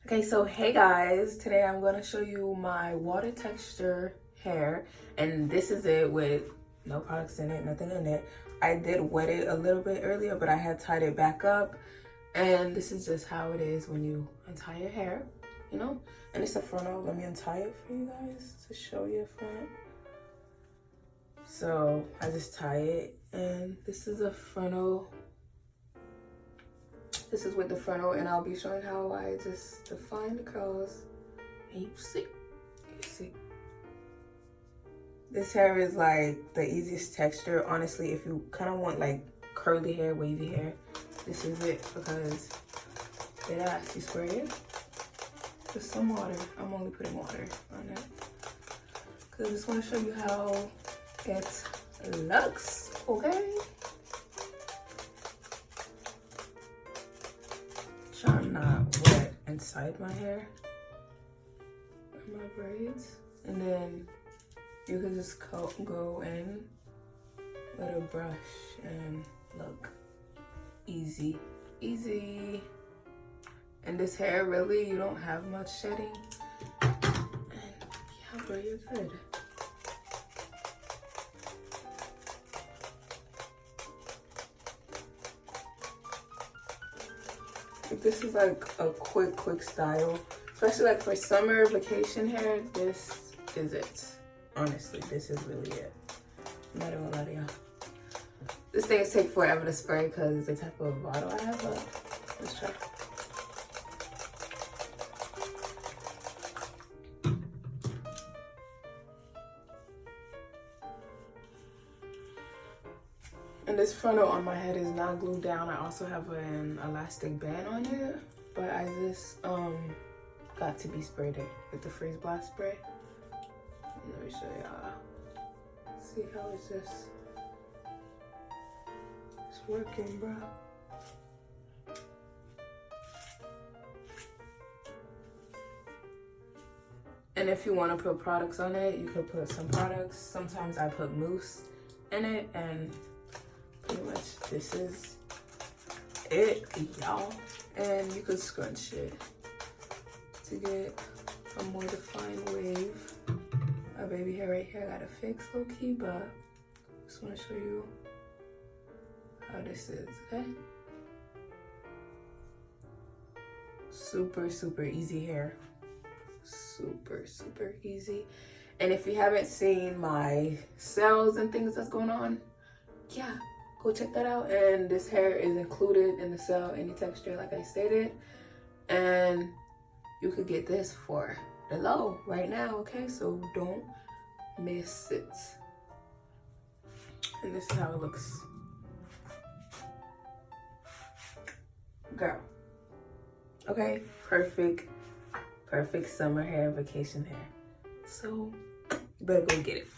Okay, so hey guys, today I'm going to show you my water texture hair, and this is it with no products in it, nothing in it. I did wet it a little bit earlier, but I had tied it back up, and this is just how it is when you untie your hair, you know? And it's a frontal. Let me untie it for you guys to show you the front. So I just tie it, and this is a frontal. This is with the frontal, and I'll be showing how I just define the curls. And you see. This hair is like the easiest texture. Honestly, if you kind of want like curly hair, wavy hair, this is it, because you spray it with some water. I'm only putting water on it because I just want to show you how it looks, okay? I'm not wet inside my hair or my braids, and then you can just go in with a brush and look easy. And this hair, really, you don't have much shedding, and yeah, bro, you're good. This is like a quick style, especially like for summer vacation hair. This is it. Honestly, this is really it. I'm not gonna lie to y'all. This thing takes forever to spray because the type of bottle I have, but let's try. And this frontal on my head is not glued down. I also have an elastic band on it, but I just got to be sprayed it with the freeze blast spray. Let me show y'all. See how it's working, bro. And if you want to put products on it, you could put some products. Sometimes I put mousse in it, and pretty much this is it, y'all. And you could scrunch it to get a more defined wave. My baby hair right here I got a fix low key, but I just want to show you how this is, okay? Super easy hair. Super easy. And if you haven't seen my sales and things that's going on, yeah, go check that out. And this hair is included in the sale, any texture, like I stated. And you could get this for the low right now, okay? So don't miss it. And this is how it looks. Girl. Okay, perfect summer hair, vacation hair. So you better go get it.